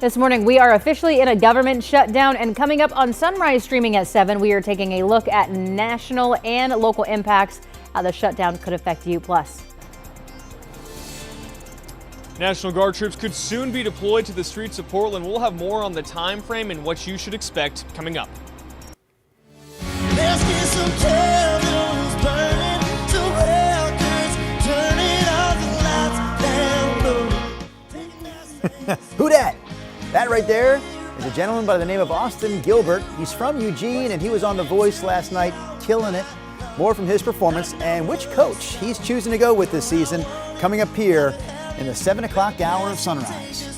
This morning, we are officially in a government shutdown, and coming up on Sunrise Streaming at 7, we are taking a look at national and local impacts, how the shutdown could affect you. Plus, National Guard troops could soon be deployed to the streets of Portland. We'll have more on the time frame and what you should expect coming up. Who dat? That right there is a gentleman by the name of Austin Gilbert. He's from Eugene, and he was on The Voice last night, killing it. More from his performance and which coach he's choosing to go with this season, coming up here in the 7 o'clock hour of Sunrise.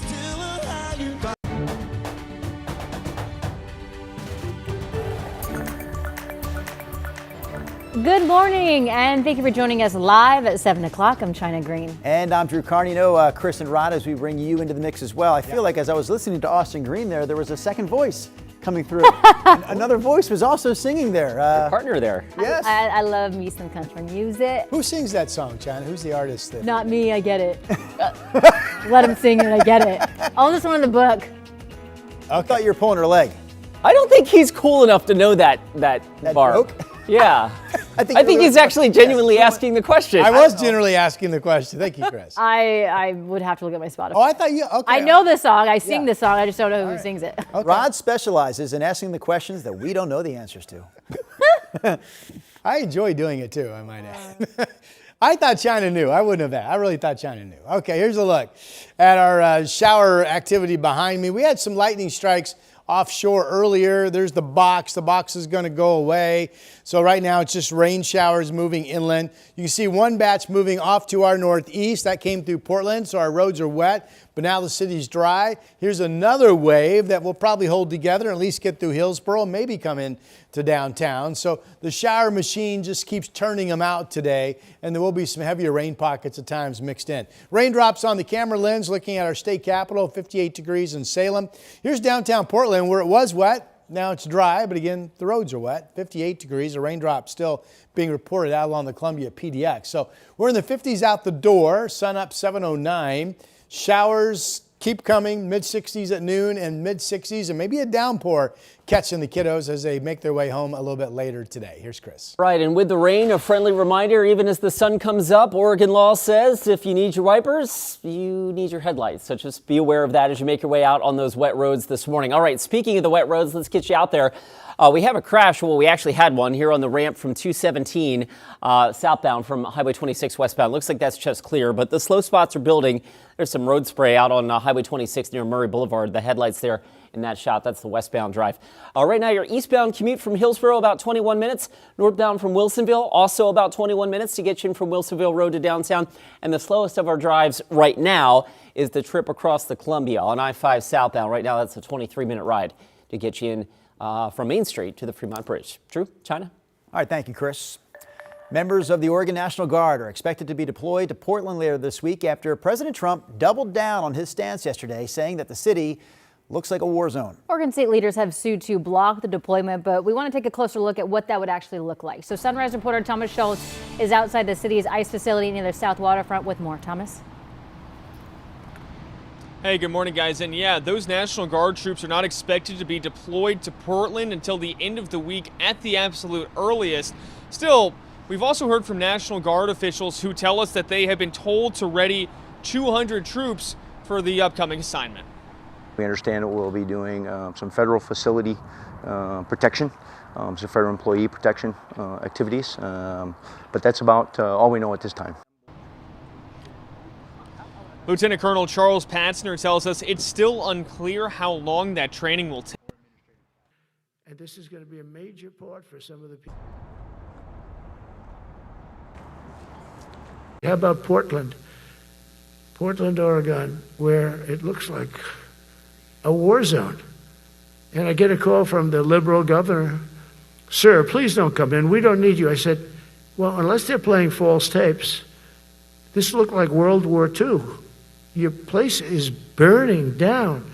good morning, and thank you for joining us live at 7 o'clock. I'm China Green. And I'm Drew Carney. You know, Chris and Rod, as we bring you into the mix as well. I feel like as I was listening to Austin Green there was a second voice coming through. Another voice was also singing there. Your partner there. Yes. I love me some country music. Who sings that song, China? Who's the artist? Not me, I get it. Let him sing it, I get it. All this one in the book. Okay. I thought you were pulling her leg. I don't think he's cool enough to know that bar. Joke? Yeah. I think he's actually genuinely asking the question. I was generally asking the question. Thank you, Chris. I would have to look at my Spotify. Oh, I thought you, okay. I know this song, I sing this song, I just don't know who sings it. Okay. Rod specializes in asking the questions that we don't know the answers to. I enjoy doing it too, I might add. I thought China knew. I wouldn't have. I really thought China knew. Okay, here's a look at our shower activity behind me. We had some lightning strikes offshore earlier. There's the box. The box is going to go away. So right now it's just rain showers moving inland. You can see one batch moving off to our northeast. That came through Portland, so our roads are wet, but now the city's dry. Here's another wave that will probably hold together, at least get through Hillsborough, maybe come in to downtown. So the shower machine just keeps turning them out today, and there will be some heavier rain pockets at times mixed in. Raindrops on the camera lens looking at our state capital, 58 degrees in Salem. Here's downtown Portland where it was wet. Now it's dry, but again, the roads are wet. 58 degrees, a raindrop still being reported out along the Columbia PDX. So we're in the 50s out the door, sun up 7:09. Showers keep coming, mid-60s at noon and mid-60s, and maybe a downpour catching the kiddos as they make their way home a little bit later today. Here's Chris. Right, and with the rain, a friendly reminder, even as the sun comes up, Oregon law says if you need your wipers, you need your headlights. So just be aware of that as you make your way out on those wet roads this morning. All right, speaking of the wet roads, let's get you out there. We have a crash. Well, we actually had one here on the ramp from 217 southbound from Highway 26 westbound. Looks like that's just clear, but the slow spots are building. There's some road spray out on Highway 26 near Murray Boulevard. The headlights there in that shot, that's the westbound drive. Right now, your eastbound commute from Hillsborough, about 21 minutes. Northbound from Wilsonville, also about 21 minutes to get you in from Wilsonville Road to downtown. And the slowest of our drives right now is the trip across the Columbia on I-5 southbound. Right now, that's a 23-minute ride to get you in from Main Street to the Fremont Bridge. Drew, China? All right, thank you, Chris. Members of the Oregon National Guard are expected to be deployed to Portland later this week after President Trump doubled down on his stance yesterday, saying that the city looks like a war zone. Oregon state leaders have sued to block the deployment, but we want to take a closer look at what that would actually look like. So Sunrise reporter Thomas Schultz is outside the city's ICE facility near the south waterfront with more. Thomas? Hey, good morning, guys. And yeah, those National Guard troops are not expected to be deployed to Portland until the end of the week at the absolute earliest. Still, we've also heard from National Guard officials who tell us that they have been told to ready 200 troops for the upcoming assignment. We understand that we'll be doing some federal facility protection, some federal employee protection activities, but that's about all we know at this time. Lieutenant Colonel Charles Patzner tells us it's still unclear how long that training will take. And this is going to be a major part for some of the people. How about Portland, Oregon, where it looks like a war zone? And I get a call from the liberal governor, "Sir, please don't come in. We don't need you." I said, well, unless they're playing false tapes, this looked like World War II. Your place is burning down.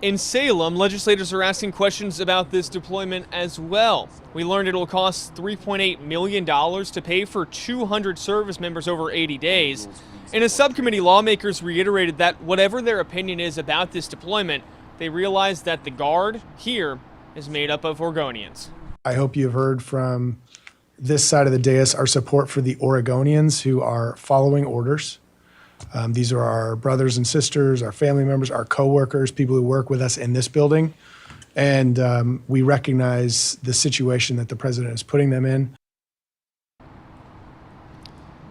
In Salem, legislators are asking questions about this deployment as well. We learned it will cost $3.8 million to pay for 200 service members over 80 days. In a subcommittee, lawmakers reiterated that whatever their opinion is about this deployment, they realize that the Guard here is made up of Oregonians. I hope you've heard from this side of the dais our support for the Oregonians who are following orders. These are our brothers and sisters, our family members, our coworkers, people who work with us in this building. And we recognize the situation that the president is putting them in.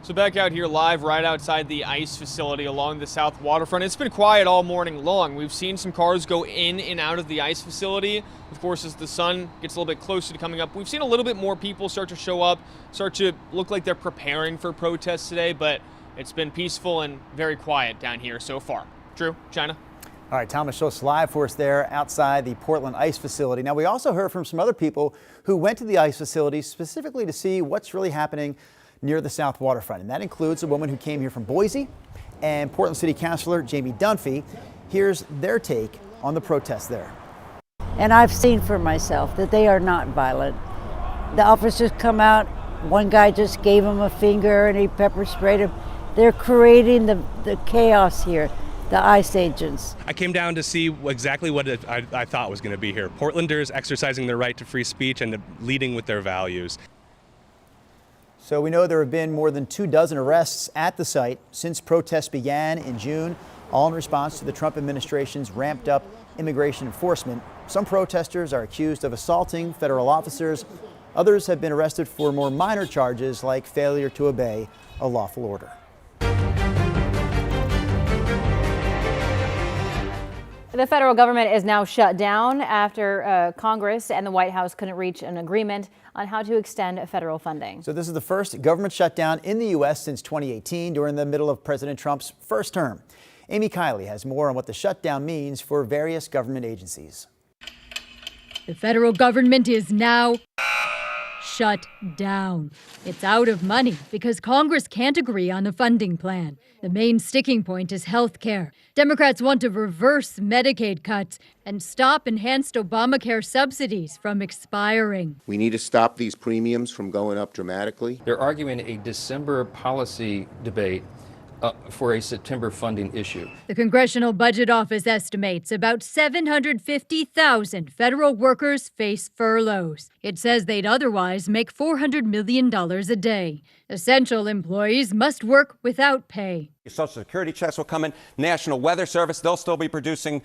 So back out here live right outside the ICE facility along the south waterfront. It's been quiet all morning long. We've seen some cars go in and out of the ICE facility. Of course, as the sun gets a little bit closer to coming up, we've seen a little bit more people start to show up, start to look like they're preparing for protests today, but it's been peaceful and very quiet down here so far. Drew, China. All right, Thomas Schultz live for us there outside the Portland ICE facility. Now, we also heard from some other people who went to the ICE facility specifically to see what's really happening near the south waterfront. And that includes a woman who came here from Boise and Portland City Councilor Jamie Dunphy. Here's their take on the protests there. And I've seen for myself that they are not violent. The officers come out, one guy just gave him a finger and he pepper sprayed him. They're creating the chaos here, the ICE agents. I came down to see exactly what I thought was going to be here. Portlanders exercising their right to free speech and leading with their values. So we know there have been more than 24 arrests at the site since protests began in June, all in response to the Trump administration's ramped up immigration enforcement. Some protesters are accused of assaulting federal officers. Others have been arrested for more minor charges like failure to obey a lawful order. The federal government is now shut down after Congress and the White House couldn't reach an agreement on how to extend federal funding. So this is the first government shutdown in the U.S. since 2018 during the middle of President Trump's first term. Amy Kiley has more on what the shutdown means for various government agencies. The federal government is now shut down. It's out of money because Congress can't agree on a funding plan. The main sticking point is health care. Democrats want to reverse Medicaid cuts and stop enhanced Obamacare subsidies from expiring. We need to stop these premiums from going up dramatically. They're arguing a December policy debate for a September funding issue. The Congressional Budget Office estimates about 750,000 federal workers face furloughs. It says they'd otherwise make $400 million a day. Essential employees must work without pay. Social Security checks will come in. National Weather Service, they'll still be producing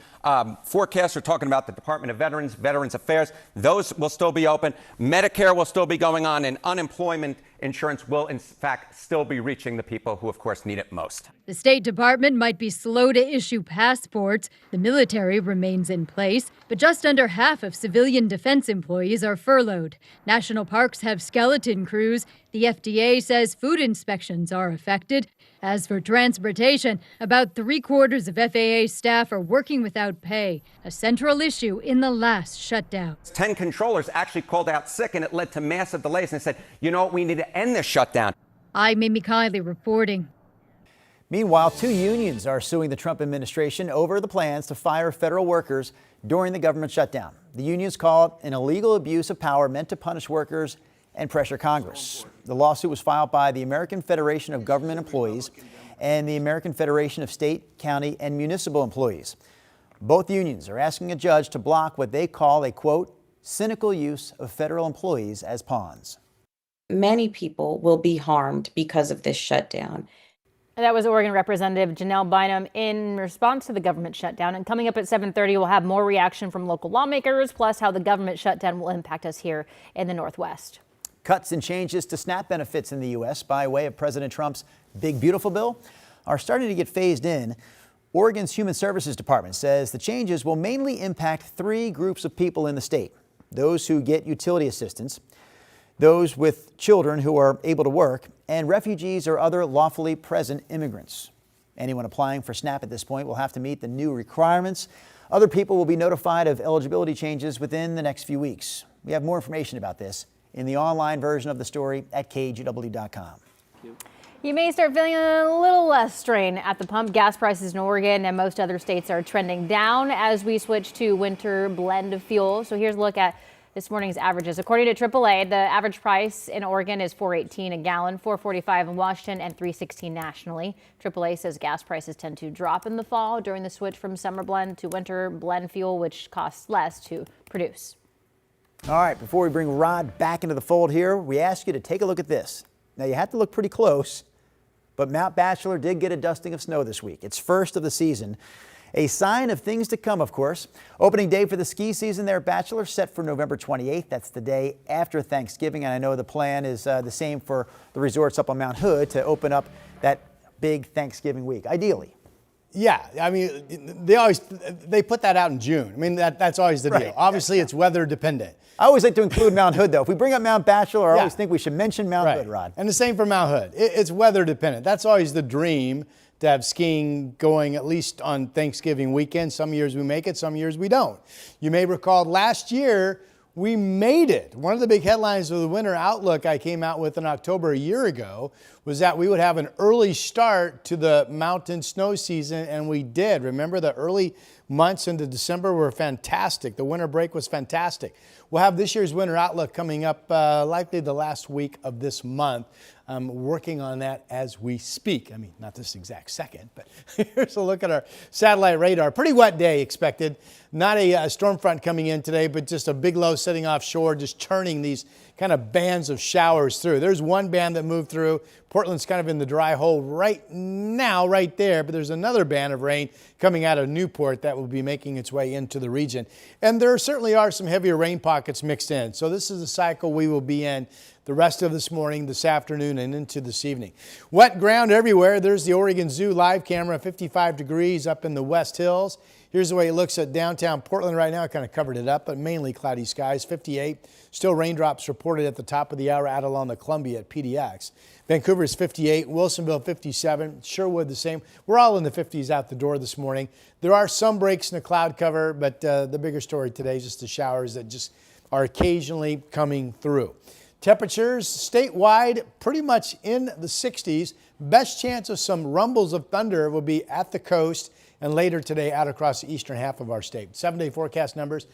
forecasts. We're talking about the Department of Veterans Affairs. Those will still be open. Medicare will still be going on, and unemployment insurance will, in fact, still be reaching the people who, of course, need it most. The State Department might be slow to issue passports. The military remains in place, but just under half of civilian defense employees are furloughed. National parks have skeleton crews. The FDA says food inspections are affected. As for transportation, about 3/4 of FAA staff are working without pay, a central issue in the last shutdown. 10 controllers actually called out sick, and it led to massive delays. And they said, you know what, we need to end this shutdown. I'm Amy Kiley reporting. Meanwhile, 2 unions are suing the Trump administration over the plans to fire federal workers during the government shutdown. The unions call it an illegal abuse of power meant to punish workers and pressure Congress. The lawsuit was filed by the American Federation of Government Employees and the American Federation of State, County, and Municipal Employees. Both unions are asking a judge to block what they call a, quote, cynical use of federal employees as pawns. Many people will be harmed because of this shutdown. That was Oregon Representative Janelle Bynum in response to the government shutdown. And coming up at 7:30, we'll have more reaction from local lawmakers, plus how the government shutdown will impact us here in the Northwest. Cuts and changes to SNAP benefits in the U.S. by way of President Trump's Big Beautiful Bill are starting to get phased in. Oregon's Human Services Department says the changes will mainly impact 3 groups of people in the state: those who get utility assistance, those with children who are able to work, and refugees or other lawfully present immigrants. Anyone applying for SNAP at this point will have to meet the new requirements. Other people will be notified of eligibility changes within the next few weeks. We have more information about this in the online version of the story at KGW.com. You may start feeling a little less strain at the pump. Gas prices in Oregon and most other states are trending down as we switch to winter blend of fuel. So here's a look at this morning's averages. According to AAA, the average price in Oregon is $4.18 a gallon, $4.45 in Washington, and $3.16 nationally. AAA says gas prices tend to drop in the fall during the switch from summer blend to winter blend fuel, which costs less to produce. All right, before we bring Rod back into the fold here, we ask you to take a look at this. Now, you have to look pretty close, but Mount Bachelor did get a dusting of snow this week. It's first of the season. A sign of things to come, of course. Opening day for the ski season there at Bachelor set for November 28th. That's the day after Thanksgiving. And I know the plan is the same for the resorts up on Mount Hood to open up that big Thanksgiving week, ideally. Yeah, I mean, they put that out in June. I mean, that's always the deal. Right. Obviously, it's weather dependent. I always like to include Mount Hood, though. If we bring up Mount Bachelor, I always think we should mention Mount Hood, Rod. And the same for Mount Hood. It's weather dependent. That's always the dream, to have skiing going at least on Thanksgiving weekend. Some years we make it, some years we don't. You may recall last year we made it. One of the big headlines of the winter outlook I came out with in October a year ago was that we would have an early start to the mountain snow season, and we did. Remember, the early months into December were fantastic. The winter break was fantastic. We'll have this year's winter outlook coming up likely the last week of this month. I'm working on that as we speak. I mean, not this exact second, but here's a look at our satellite radar. Pretty wet day expected. Not a storm front coming in today, but just a big low sitting offshore, just churning these kind of bands of showers through. There's one band that moved through. Portland's kind of in the dry hole right now, right there, but there's another band of rain coming out of Newport that will be making its way into the region. And there certainly are some heavier rain pockets mixed in. So this is a cycle we will be in the rest of this morning, this afternoon, and into this evening. Wet ground everywhere. There's the Oregon Zoo live camera, 55 degrees up in the West Hills. Here's the way it looks at downtown Portland right now. I kind of covered it up, but mainly cloudy skies, 58. Still raindrops reported at the top of the hour out along the Columbia at PDX. Vancouver is 58, Wilsonville 57, Sherwood the same. We're all in the 50s out the door this morning. There are some breaks in the cloud cover, but the bigger story today is just the showers that just are occasionally coming through. Temperatures statewide pretty much in the 60s. Best chance of some rumbles of thunder will be at the coast and later today out across the eastern half of our state. 7-day forecast numbers.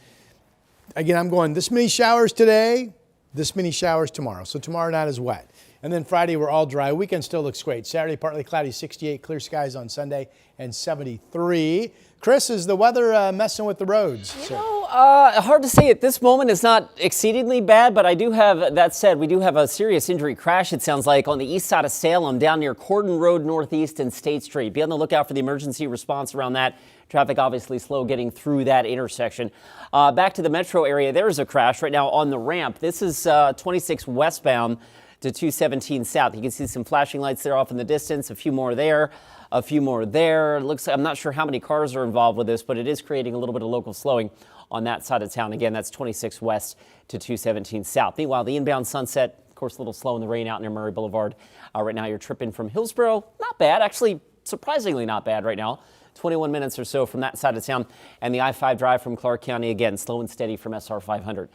Again, I'm going this many showers today, this many showers tomorrow. So tomorrow not as wet. And then Friday, we're all dry. Weekend still looks great. Saturday, partly cloudy, 68. Clear skies on Sunday, and 73. Chris, is the weather messing with the roads? Hard to say at this moment. It's not exceedingly bad, but I do have, that said, we do have a serious injury crash, it sounds like, on the east side of Salem, down near Cordon Road Northeast and State Street. Be on the lookout for the emergency response around that. Traffic obviously slow getting through that intersection. Back to the metro area, there's a crash right now on the ramp. This is 26 westbound to 217 south. You can see some flashing lights there off in the distance, a few more there, a few more there. It looks, I'm not sure how many cars are involved with this, but it is creating a little bit of local slowing on that side of town. Again, that's 26 west to 217 south. Meanwhile, the inbound Sunset, of course, a little slow in the rain out near Murray Boulevard. Right now, you're tripping from Hillsborough. Not bad, actually, surprisingly not bad right now. 21 minutes or so from that side of town. And the I-5 drive from Clark County, again, slow and steady from SR 500.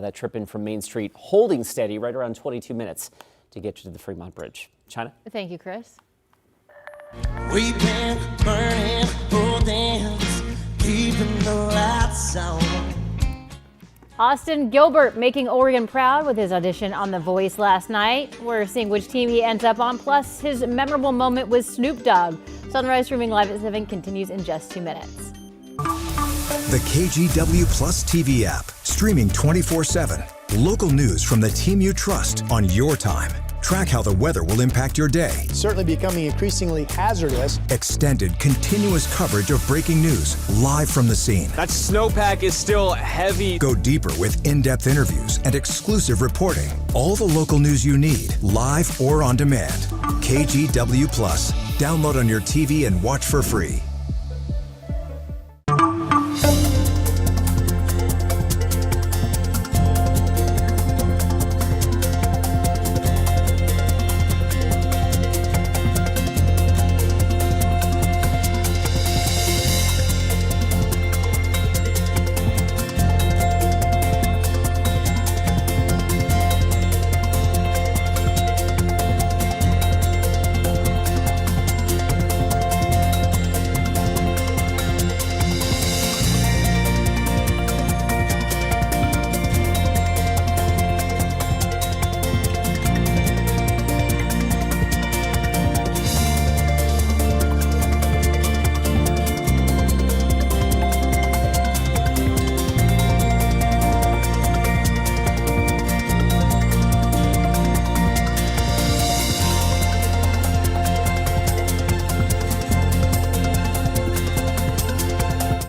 That trip in from Main Street, holding steady right around 22 minutes to get you to the Fremont Bridge. China? Thank you, Chris. We've been burning buildings, keeping the lights on. Austin Gilbert making Oregon proud with his audition on The Voice last night. We're seeing which team he ends up on, plus his memorable moment with Snoop Dogg. Sunrise streaming live at 7 continues in just 2 minutes. The KGW Plus TV app, streaming 24/7. Local news from the team you trust on your time. Track how the weather will impact your day. Certainly becoming increasingly hazardous. Extended, continuous coverage of breaking news live from the scene. That snowpack is still heavy. Go deeper with in-depth interviews and exclusive reporting. All the local news you need, live or on demand. KGW Plus. Download on your TV and watch for free.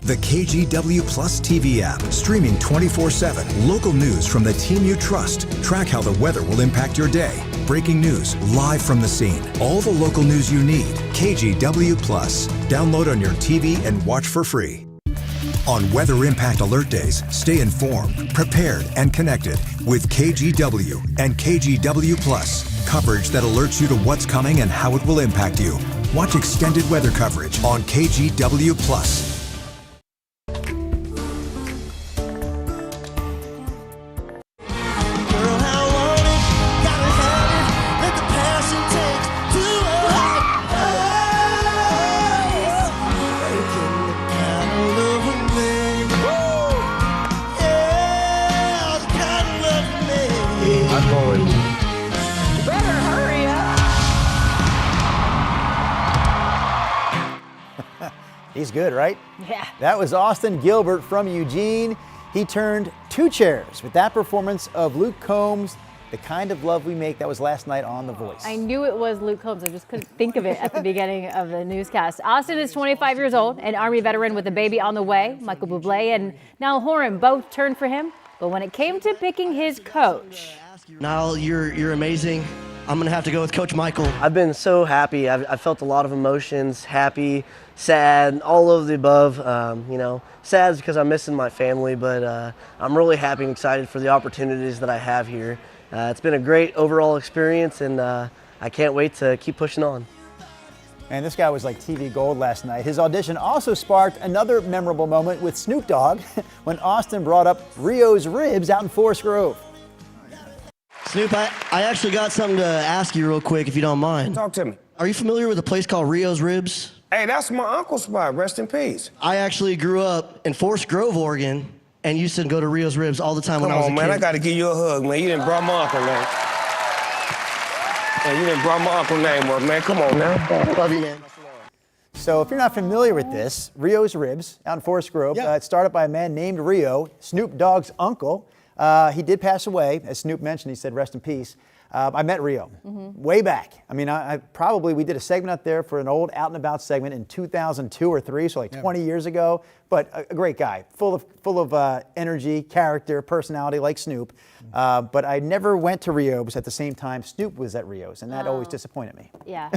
The KGW Plus TV app, streaming 24/7. Local news from the team you trust. Track how the weather will impact your day. Breaking news live from the scene. All the local news you need. KGW Plus. Download on your TV and watch for free. On Weather Impact Alert Days, stay informed, prepared, and connected with KGW and KGW Plus. Coverage that alerts you to what's coming and how it will impact you. Watch extended weather coverage on KGW Plus. He's good, right? Yeah. That was Austin Gilbert from Eugene. He turned 2 chairs with that performance of Luke Combs, The Kind of Love We Make. That was last night on The Voice. I knew it was Luke Combs. I just couldn't think of it at the beginning of the newscast. Austin is 25 years old, an Army veteran with a baby on the way. Michael Bublé and Niall Horan both turned for him. But when it came to picking his coach, Niall, you're amazing. I'm going to have to go with Coach Michael. I've been so happy. I've felt a lot of emotions, happy, sad, all of the above. Sad because I'm missing my family, but I'm really happy and excited for the opportunities that I have here. It's been a great overall experience, and I can't wait to keep pushing on. And this guy was like TV gold last night. His audition also sparked another memorable moment with Snoop Dogg when Austin brought up Rio's Ribs out in Forest Grove. Snoop, I actually got something to ask you real quick, if you don't mind. Talk to me. Are you familiar with a place called Rio's Ribs? Hey, that's my uncle's spot. Rest in peace. I actually grew up in Forest Grove, Oregon, and used to go to Rio's Ribs all the time when I was a kid. Come on, man. I got to give you a hug, man. You didn't brought my uncle name. Man, you didn't brought my uncle name up, man. Come on now. Love you, man. So if you're not familiar with this, Rio's Ribs out in Forest Grove, it's started by a man named Rio, Snoop Dogg's uncle. He did pass away. As Snoop mentioned, he said, rest in peace. I met Rio way back. I mean, we did a segment out there for an old Out and About segment in 2002 or 3, so like 20 years ago. But a great guy, full of energy, character, personality, like Snoop. But I never went to Rio's at the same time Snoop was at Rio's, and that always disappointed me. yeah,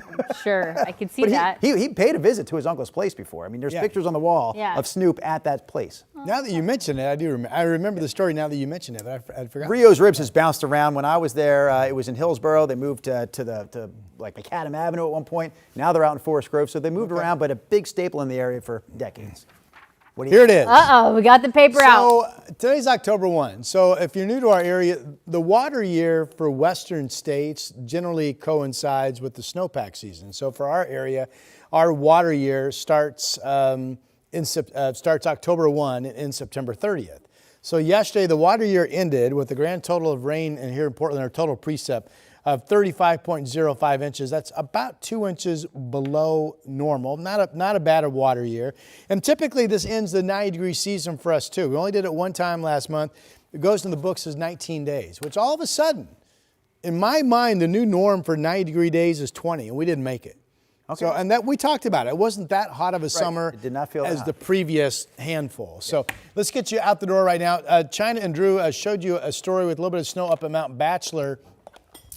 sure, I could see But that. he paid a visit to his uncle's place before. I mean, there's pictures on the wall of Snoop at that place. Now that you mention it, I do remember. I remember the story now that you mention it, but I forgot. Rio's Ribs has bounced around. When I was there, it was in Hillsboro. They moved to like Macadam Avenue at one point. Now they're out in Forest Grove. So they moved around, but a big staple in the area for decades. Here it is. Uh-oh, we got the paper out. So today's October 1. So if you're new to our area, the water year for western states generally coincides with the snowpack season. So for our area, our water year starts October 1 and ends September 30th. So yesterday, the water year ended with a grand total of rain, and here in Portland, our total precip of 35.05 inches. That's about 2 inches below normal. Not a bad water year. And typically, this ends the 90-degree season for us, too. We only did it one time last month. It goes in the books as 19 days, which all of a sudden, in my mind, the new norm for 90-degree days is 20, and we didn't make it. Okay. So, and that we talked about it. It wasn't that hot of a summer It did not feel as that the hot. previous handful. So let's get you out the door right now. China and Drew showed you a story with a little bit of snow up at Mount Bachelor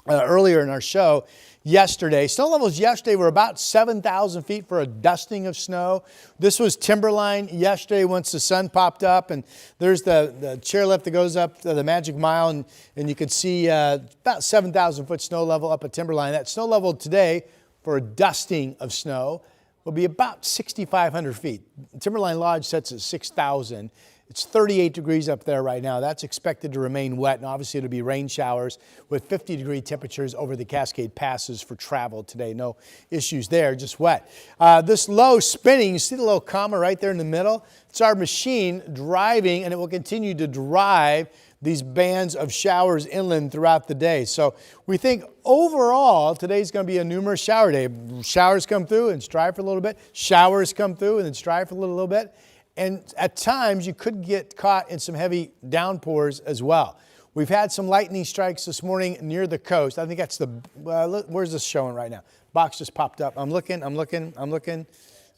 earlier in our show yesterday. Snow levels yesterday were about 7,000 feet for a dusting of snow. This was Timberline yesterday once the sun popped up, and there's the chairlift that goes up to the Magic Mile, and you can see about 7,000 foot snow level up at Timberline. That snow level today for a dusting of snow will be about 6,500 feet. Timberline Lodge sets at 6,000. It's 38 degrees up there right now. That's expected to remain wet, and obviously it'll be rain showers with 50-degree temperatures over the Cascade Passes for travel today. No issues there, just wet. This low spinning, you see the little comma right there in the middle? It's our machine driving, and it will continue to drive these bands of showers inland throughout the day. So we think overall today's going to be a numerous shower day. Showers come through and dry for a little bit. Showers come through and then dry for a little bit. And at times you could get caught in some heavy downpours as well. We've had some lightning strikes this morning near the coast. I think that's where's this showing right now? Box just popped up. I'm looking.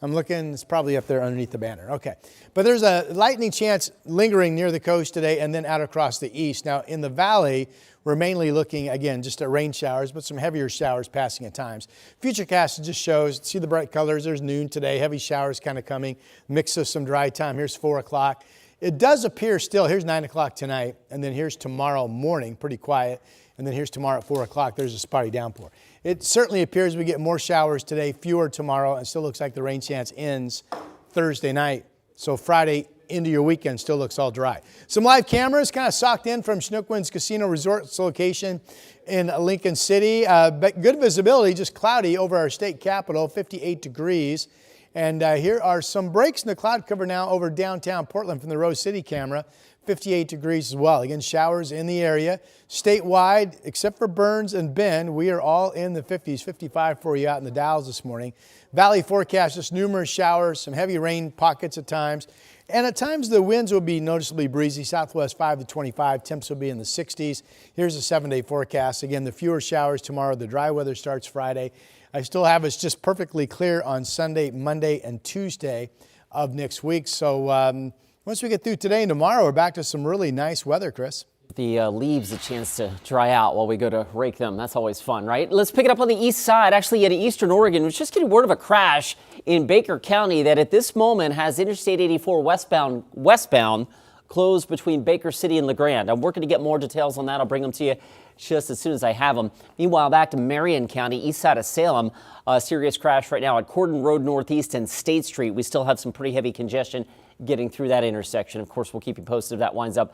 I'm looking, it's probably up there underneath the banner. Okay. But there's a lightning chance lingering near the coast today and then out across the east. Now, in the valley, we're mainly looking, again, just at rain showers, but some heavier showers passing at times. Futurecast just shows, see the bright colors, there's noon today, heavy showers kind of coming, mix of some dry time. Here's 4 o'clock. It does appear still, here's 9 o'clock tonight, and then here's tomorrow morning, pretty quiet, and then here's tomorrow at 4 o'clock, there's a spotty downpour. It certainly appears we get more showers today, fewer tomorrow, and still looks like the rain chance ends Thursday night. So Friday into your weekend still looks all dry. Some live cameras kind of socked in from Schnookwynn's Casino Resort's location in Lincoln City. But good visibility, just cloudy over our state capital, 58 degrees. And here are some breaks in the cloud cover now over downtown Portland from the Rose City camera. 58 degrees as well. Again, showers in the area. Statewide, except for Burns and Bend, we are all in the 50s, 55 for you out in the Dalles this morning. Valley forecast, just numerous showers, some heavy rain pockets at times. And at times the winds will be noticeably breezy, southwest 5 to 25, temps will be in the 60s. Here's a 7-day forecast. Again, the fewer showers tomorrow, the dry weather starts Friday. I still have us just perfectly clear on Sunday, Monday, and Tuesday of next week. So once we get through today and tomorrow, we're back to some really nice weather, Chris. The leaves a chance to dry out while we go to rake them. That's always fun, right? Let's pick it up on the east side. Actually, in eastern Oregon, we're just getting word of a crash in Baker County that at this moment has Interstate 84 westbound closed between Baker City and LeGrand. I'm working to get more details on that. I'll bring them to you just as soon as I have them. Meanwhile, back to Marion County, east side of Salem. A serious crash right now at Cordon Road Northeast and State Street. We still have some pretty heavy congestion getting through that intersection. Of course, we'll keep you posted if that winds up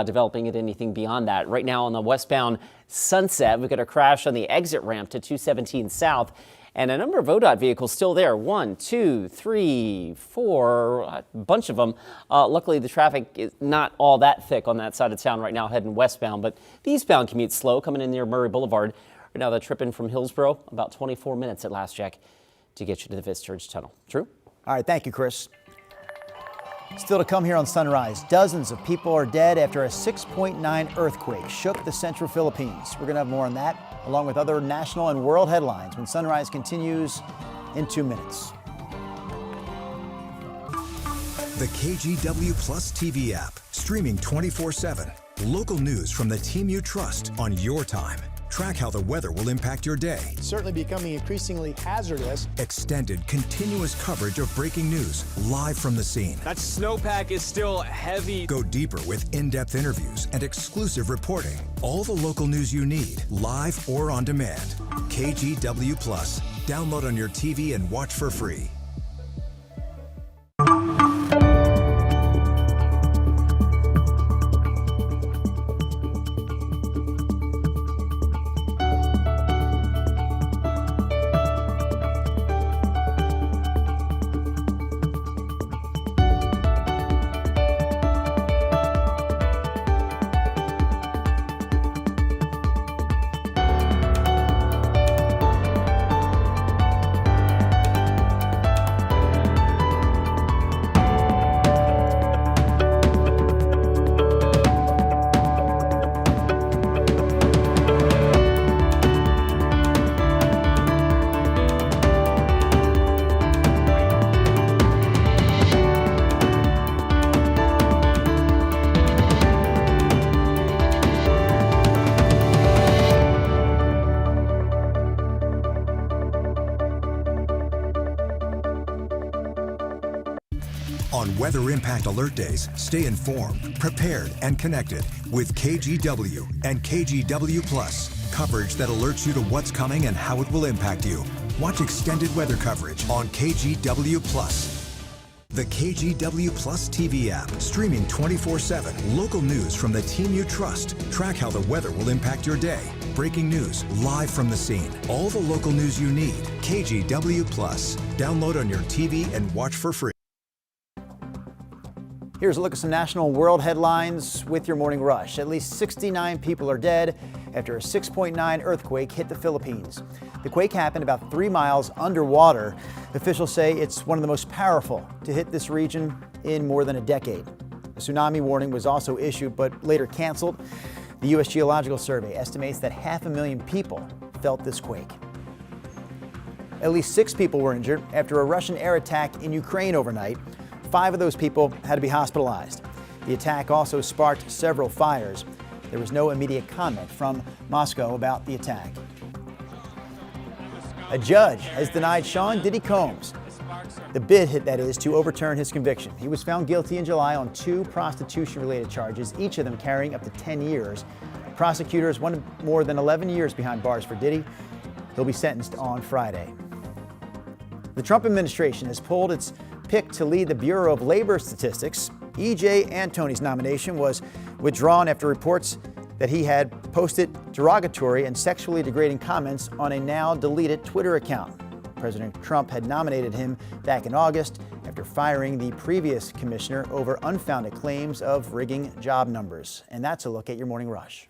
developing into anything beyond that. Right now on the westbound Sunset, we've got a crash on the exit ramp to 217 South. And a number of ODOT vehicles still there. 1, 2, 3, 4, a bunch of them. Luckily, the traffic is not all that thick on that side of town right now heading westbound. But the eastbound commute's slow coming in near Murray Boulevard. Right now, the trip in from Hillsborough, about 24 minutes at last check to get you to the Vistaridge Tunnel. Drew? All right, thank you, Chris. Still to come here on Sunrise, dozens of people are dead after a 6.9 earthquake shook the central Philippines. We're going to have more on that, along with other national and world headlines when Sunrise continues in 2 minutes. The KGW Plus TV app, streaming 24/7. Local news from the team you trust on your time. Track how the weather will impact your day. It's certainly becoming increasingly hazardous. Extended, continuous coverage of breaking news live from the scene. That snowpack is still heavy. Go deeper with in-depth interviews and exclusive reporting. All the local news you need, live or on demand. KGW Plus. Download on your TV and watch for free. On Weather Impact Alert Days, stay informed, prepared, and connected with KGW and KGW Plus. Coverage that alerts you to what's coming and how it will impact you. Watch extended weather coverage on KGW Plus. The KGW Plus TV app, streaming 24/7. Local news from the team you trust. Track how the weather will impact your day. Breaking news live from the scene. All the local news you need. KGW Plus. Download on your TV and watch for free. Here's a look at some national and world headlines with your morning rush. At least 69 people are dead after a 6.9 earthquake hit the Philippines. The quake happened about 3 miles underwater. Officials say it's one of the most powerful to hit this region in more than a decade. A tsunami warning was also issued, but later canceled. The U.S. Geological Survey estimates that 500,000 people felt this quake. At least 6 people were injured after a Russian air attack in Ukraine overnight. 5 of those people had to be hospitalized. The attack also sparked several fires. There was no immediate comment from Moscow about the attack. A judge has denied Sean Diddy Combs the bid, that is, to overturn his conviction. He was found guilty in July on 2 prostitution-related charges, each of them carrying up to 10 years. Prosecutors wanted more than 11 years behind bars for Diddy. He'll be sentenced on Friday. The Trump administration has pulled its pick to lead the Bureau of Labor Statistics. E.J. Antoni's nomination was withdrawn after reports that he had posted derogatory and sexually degrading comments on a now deleted Twitter account. President Trump had nominated him back in August after firing the previous commissioner over unfounded claims of rigging job numbers. And that's a look at your Morning Rush.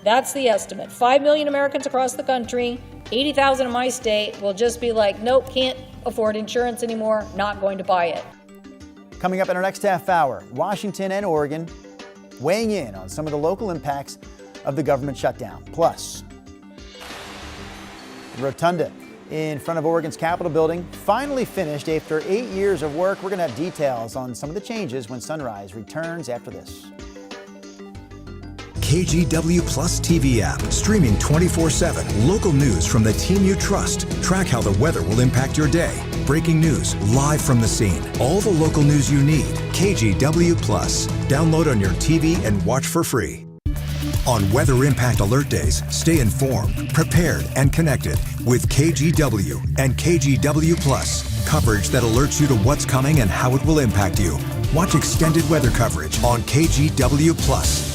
That's the estimate. 5 million Americans across the country, 80,000 in my state will just be like, nope, can't afford insurance anymore, not going to buy it. Coming up in our next half hour, Washington and Oregon weighing in on some of the local impacts of the government shutdown. Plus, the rotunda in front of Oregon's Capitol building finally finished after 8 years of work. We're going to have details on some of the changes when Sunrise returns after this. KGW Plus TV app, streaming 24/7. Local news from the team you trust. Track how the weather will impact your day. Breaking news live from the scene. All the local news you need. KGW Plus. Download on your TV and watch for free. On Weather Impact Alert Days, stay informed, prepared, and connected with KGW and KGW Plus. Coverage that alerts you to what's coming and how it will impact you. Watch extended weather coverage on KGW Plus.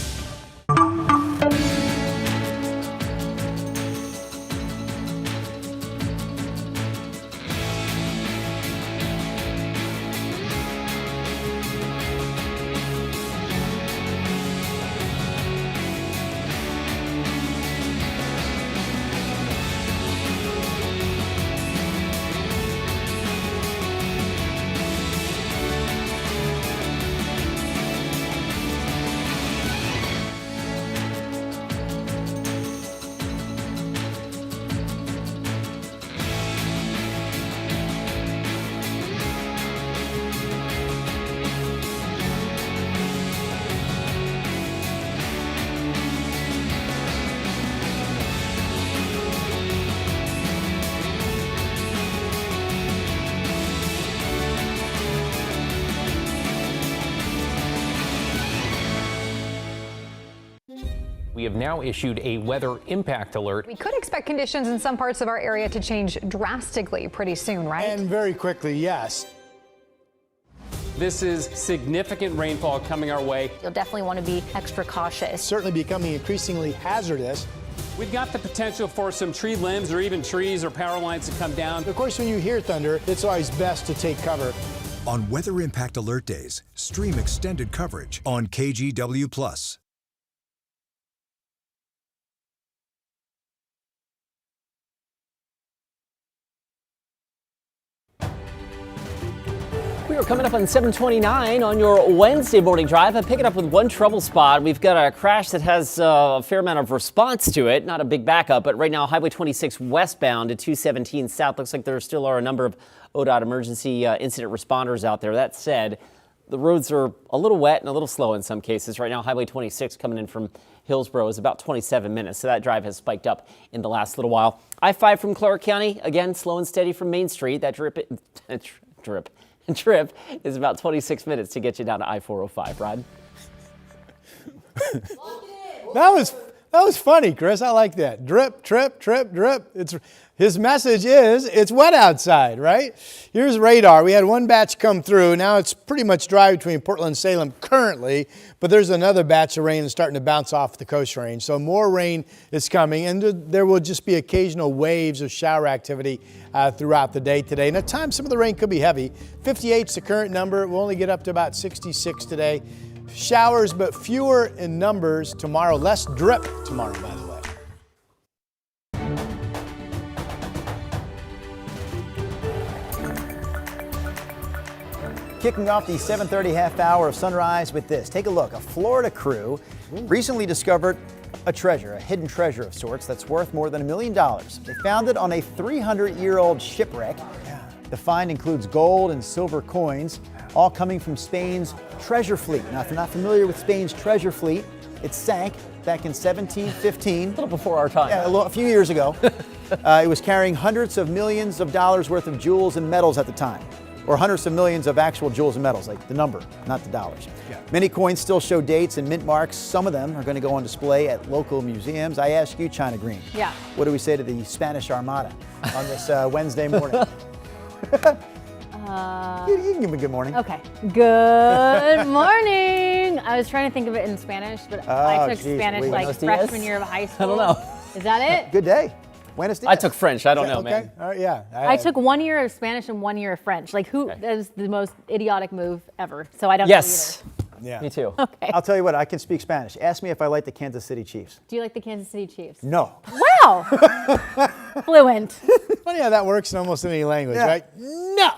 We have now issued a weather impact alert. We could expect conditions in some parts of our area to change drastically pretty soon, right? And very quickly, yes. This is significant rainfall coming our way. You'll definitely want to be extra cautious. Certainly becoming increasingly hazardous. We've got the potential for some tree limbs or even trees or power lines to come down. Of course, when you hear thunder, it's always best to take cover. On Weather Impact Alert Days, stream extended coverage on KGW Plus. We are coming up on 7:29 on your Wednesday morning drive. I pick it up with one trouble spot. We've got a crash that has a fair amount of response to it. Not a big backup, but right now Highway 26 westbound to 217 south. Looks like there still are a number of ODOT emergency incident responders out there. That said, the roads are a little wet and a little slow in some cases. Right now, Highway 26 coming in from Hillsborough is about 27 minutes, so that drive has spiked up in the last little while. I-5 from Clark County, again, slow and steady from Main Street. That trip is about 26 minutes to get you down to I-405, Rod. That was funny, Chris. I like that. Drip, trip, trip, drip. His message is it's wet outside, right? Here's radar. We had one batch come through. Now it's pretty much dry between Portland and Salem currently, but there's another batch of rain that's starting to bounce off the Coast Range. So more rain is coming, and there will just be occasional waves of shower activity throughout the day today. And at times, some of the rain could be heavy. 58 is the current number. We'll only get up to about 66 today. Showers, but fewer in numbers tomorrow. Less drip tomorrow, by the way. Kicking off the 7:30 half hour of Sunrise with this. Take a look. A Florida crew recently discovered a treasure, a hidden treasure of sorts that's worth more than $1 million. They found it on a 300-year-old shipwreck. The find includes gold and silver coins, all coming from Spain's treasure fleet. Now, if you're not familiar with Spain's treasure fleet, it sank back in 1715. A little before our time. Yeah, a few years ago. It was carrying hundreds of millions of dollars worth of jewels and metals at the time, or hundreds of millions of actual jewels and metals, like the number, not the dollars. Yeah. Many coins still show dates and mint marks. Some of them are going to go on display at local museums. I ask you, China Green. Yeah. What do we say to the Spanish Armada on this Wednesday morning? You can give me a good morning. Okay. Good morning. I was trying to think of it in Spanish, but I took Spanish like freshman year of high school. I don't know. Is that it? Good day. Buenos dias. I took French. I don't know, Okay. man. All right, yeah. I took 1 year of Spanish and 1 year of French. Like, who? That is the most idiotic move ever. So I don't Yes. know Yeah. Me too. either. Okay. I'll tell you what, I can speak Spanish. Ask me if I like the Kansas City Chiefs. Do you like the Kansas City Chiefs? No. Wow. Fluent. Funny how that works in almost any language, Yeah. right? No.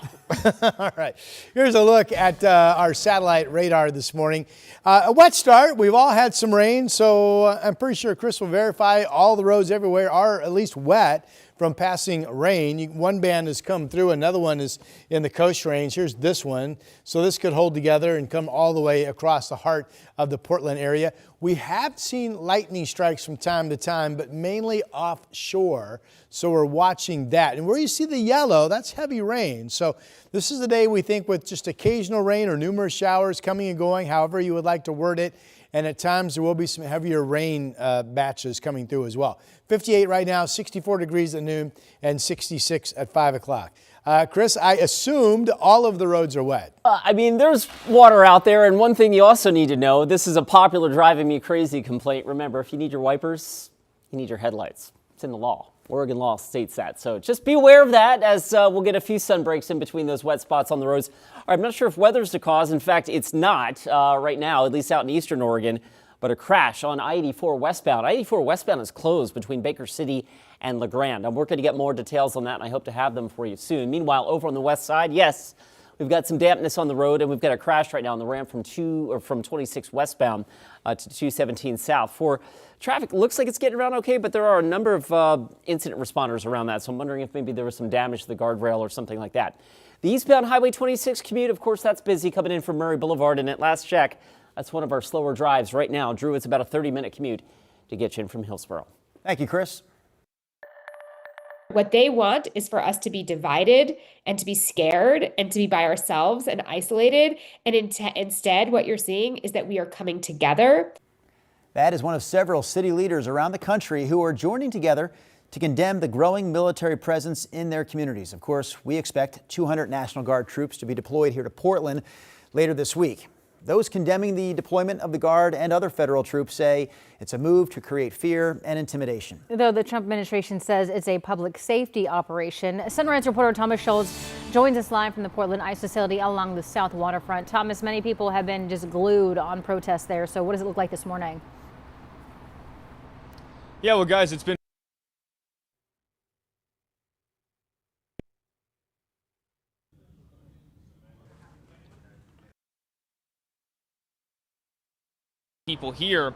All right. Here's a look at our satellite radar this morning. A wet start. We've all had some rain, so I'm pretty sure Chris will verify all the roads everywhere are at least wet from passing rain. One band has come through, another one is in the Coast Range. Here's this one. So this could hold together and come all the way across the heart of the Portland area. We have seen lightning strikes from time to time, but mainly offshore. So we're watching that. And where you see the yellow, that's heavy rain. So this is the day we think with just occasional rain or numerous showers coming and going, however you would like to word it. And at times there will be some heavier rain batches coming through as well. 58 right now, 64 degrees at noon, and 66 at 5 o'clock. Chris, I assumed all of the roads are wet. I mean, there's water out there, and one thing you also need to know, this is a popular driving me crazy complaint. Remember, if you need your wipers, you need your headlights. It's in the law. Oregon law states that. So just be aware of that as we'll get a few sun breaks in between those wet spots on the roads. All right, I'm not sure if weather's the cause. In fact, it's not right now, at least out in eastern Oregon, but a crash on I-84 westbound. I-84 westbound is closed between Baker City and La Grande. I'm working to get more details on that, and I hope to have them for you soon. Meanwhile, over on the west side, yes, we've got some dampness on the road, and we've got a crash right now on the ramp from 26 westbound to 217 south. For traffic, looks like it's getting around okay, but there are a number of incident responders around that, so I'm wondering if maybe there was some damage to the guardrail or something like that. The eastbound Highway 26 commute, of course, that's busy coming in from Murray Boulevard, and at last check, that's one of our slower drives right now. Drew, it's about a 30-minute commute to get you in from Hillsborough. Thank you, Chris. What they want is for us to be divided and to be scared and to be by ourselves and isolated. And instead, what you're seeing is that we are coming together. That is one of several city leaders around the country who are joining together to condemn the growing military presence in their communities. Of course, we expect 200 National Guard troops to be deployed here to Portland later this week. Those condemning the deployment of the Guard and other federal troops say it's a move to create fear and intimidation. Though the Trump administration says it's a public safety operation. Sunrise reporter Thomas Schultz joins us live from the Portland ICE facility along the south waterfront. Thomas, many people have been just glued on protests there. So what does it look like this morning? Yeah, well, guys, it's been people here.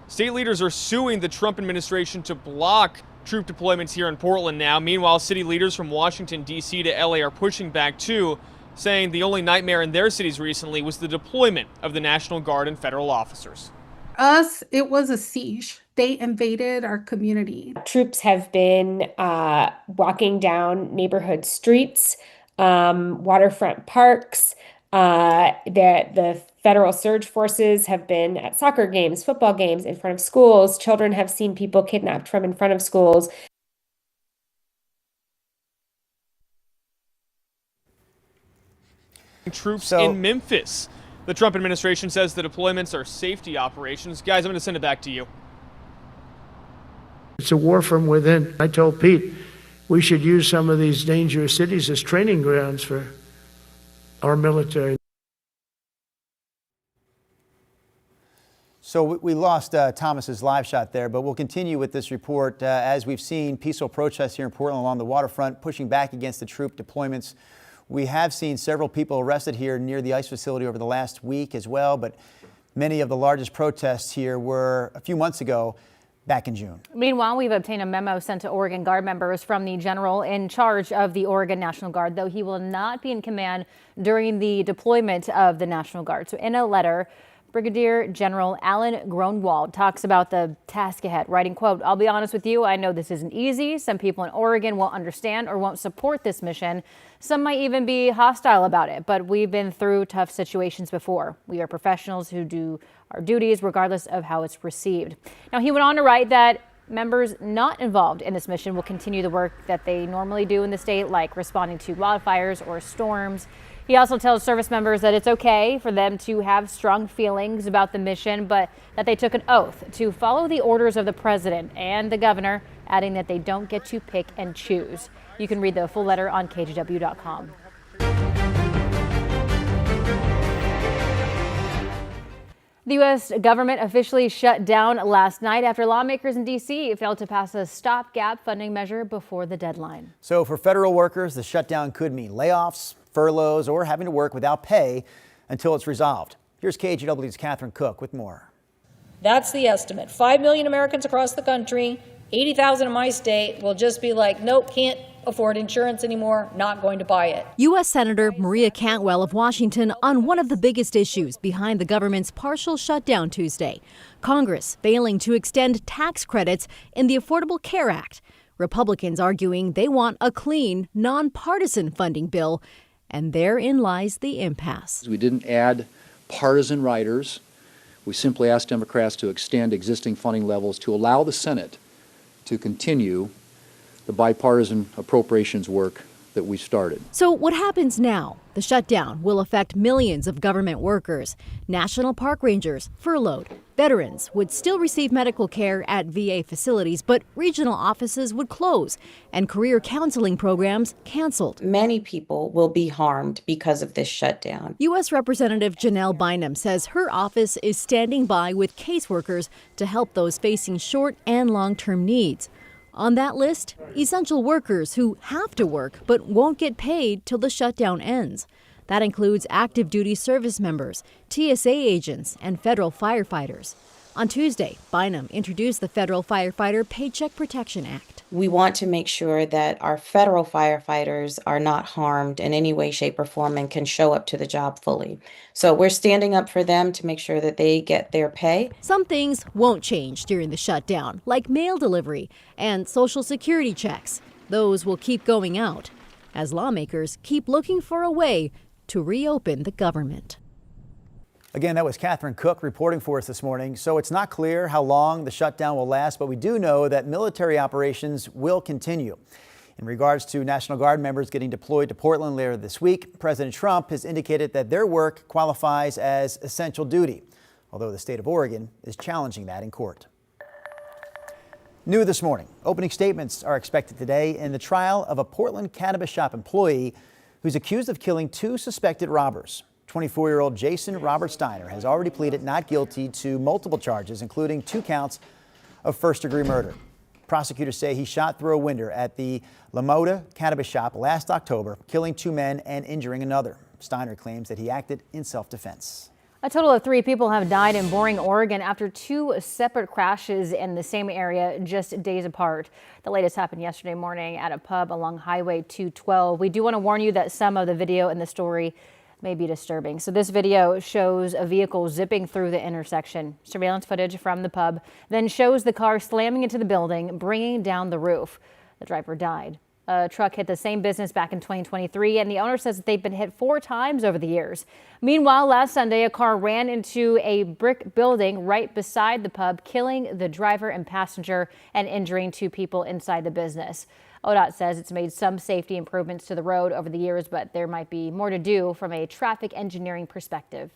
State leaders are suing the Trump administration to block troop deployments here in Portland now. Meanwhile, city leaders from Washington, D.C. to LA are pushing back too, saying the only nightmare in their cities recently was the deployment of the National Guard and federal officers. Us, it was a siege. They invaded our community. Troops have been walking down neighborhood streets, waterfront parks. The federal surge forces have been at soccer games, football games, in front of schools. Children have seen people kidnapped from in front of schools. Troops in Memphis. The Trump administration says the deployments are safety operations. Guys, I'm going to send it back to you. It's a war from within. I told Pete we should use some of these dangerous cities as training grounds for our military. So we lost Thomas's live shot there, but we'll continue with this report as we've seen peaceful protests here in Portland along the waterfront pushing back against the troop deployments. We have seen several people arrested here near the ICE facility over the last week as well, but many of the largest protests here were a few months ago back in June. Meanwhile, we've obtained a memo sent to Oregon Guard members from the general in charge of the Oregon National Guard, though he will not be in command during the deployment of the National Guard. So in a letter, Brigadier General Alan Gronwald talks about the task ahead, writing, quote, "I'll be honest with you, I know this isn't easy. Some people in Oregon won't understand or won't support this mission. Some might even be hostile about it, but we've been through tough situations before. We are professionals who do our duties regardless of how it's received." Now, he went on to write that members not involved in this mission will continue the work that they normally do in the state, like responding to wildfires or storms. He also tells service members that it's okay for them to have strong feelings about the mission, but that they took an oath to follow the orders of the president and the governor, adding that they don't get to pick and choose. You can read the full letter on KGW.com. The U.S. government officially shut down last night after lawmakers in D.C. failed to pass a stopgap funding measure before the deadline. So for federal workers, the shutdown could mean layoffs, furloughs, or having to work without pay until it's resolved. Here's KGW's Catherine Cook with more. That's the estimate. 5 million Americans across the country, 80,000 in my state will just be like, nope, can't afford insurance anymore, not going to buy it. U.S. Senator Maria Cantwell of Washington on one of the biggest issues behind the government's partial shutdown Tuesday. Congress failing to extend tax credits in the Affordable Care Act. Republicans arguing they want a clean, nonpartisan funding bill. And therein lies the impasse. We didn't add partisan riders. We simply asked Democrats to extend existing funding levels to allow the Senate to continue the bipartisan appropriations work that we started. So what happens now? The shutdown will affect millions of government workers. National park rangers furloughed. Veterans would still receive medical care at VA facilities, but regional offices would close and career counseling programs canceled. Many people will be harmed because of this shutdown. U.S. Representative Janelle Bynum says her office is standing by with caseworkers to help those facing short and long-term needs. On that list, essential workers who have to work but won't get paid till the shutdown ends. That includes active duty service members, TSA agents, and federal firefighters. On Tuesday, Bynum introduced the Federal Firefighter Paycheck Protection Act. We want to make sure that our federal firefighters are not harmed in any way, shape, or form and can show up to the job fully. So we're standing up for them to make sure that they get their pay. Some things won't change during the shutdown, like mail delivery and Social Security checks. Those will keep going out as lawmakers keep looking for a way to reopen the government. Again, that was Catherine Cook reporting for us this morning. So it's not clear how long the shutdown will last, but we do know that military operations will continue. In regards to National Guard members getting deployed to Portland later this week, President Trump has indicated that their work qualifies as essential duty, although the state of Oregon is challenging that in court. New this morning, opening statements are expected today in the trial of a Portland cannabis shop employee who's accused of killing two suspected robbers. 24-year-old Jason Robert Steiner has already pleaded not guilty to multiple charges, including 2 counts of first-degree murder. Prosecutors say he shot through a window at the Mota cannabis shop last October, killing 2 men and injuring another. Steiner claims that he acted in self-defense. A total of 3 people have died in Boring, Oregon after 2 separate crashes in the same area just days apart. The latest happened yesterday morning at a pub along Highway 212. We do want to warn you that some of the video in the story may be disturbing. So this video shows a vehicle zipping through the intersection. Surveillance footage from the pub then shows the car slamming into the building, bringing down the roof. The driver died. A truck hit the same business back in 2023, and the owner says that they've been hit 4 times over the years. Meanwhile, last Sunday, a car ran into a brick building right beside the pub, killing the driver and passenger and injuring 2 people inside the business. ODOT says it's made some safety improvements to the road over the years, but there might be more to do from a traffic engineering perspective.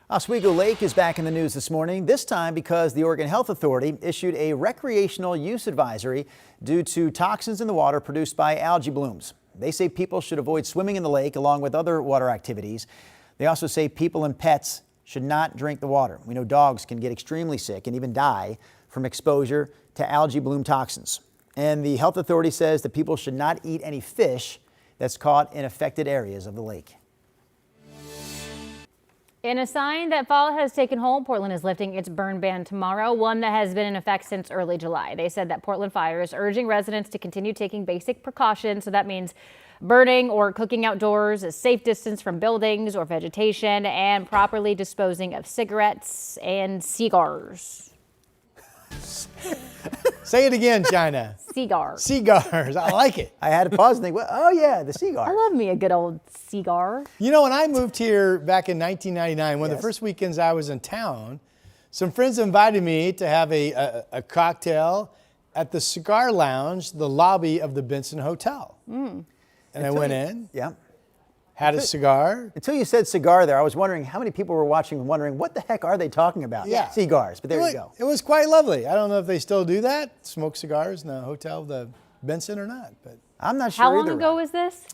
Oswego Lake is back in the news this morning, this time because the Oregon Health Authority issued a recreational use advisory due to toxins in the water produced by algae blooms. They say people should avoid swimming in the lake along with other water activities. They also say people and pets should not drink the water. We know dogs can get extremely sick and even die from exposure to algae bloom toxins. And the health authority says that people should not eat any fish that's caught in affected areas of the lake. In a sign that fall has taken hold, Portland is lifting its burn ban tomorrow, one that has been in effect since early July. They said that Portland Fire is urging residents to continue taking basic precautions. So that means burning or cooking outdoors, a safe distance from buildings or vegetation, and properly disposing of cigarettes and cigars. Say it again, China. Cigars. Cigars. I like it. I had to pause and think, well, oh yeah, the cigar. I love me a good old cigar. You know, when I moved here back in 1999, one of Yes. the first weekends I was in town, some friends invited me to have a cocktail at the cigar lounge, the lobby of the Benson Hotel. And I went in. Yeah. Had a cigar. Until you said cigar there, I was wondering how many people were watching and wondering what the heck are they talking about? Yeah. Cigars, but there you go. It was quite lovely. I don't know if they still do that, smoke cigars in the hotel, the Benson or not, but I'm not sure How long either. ago was this?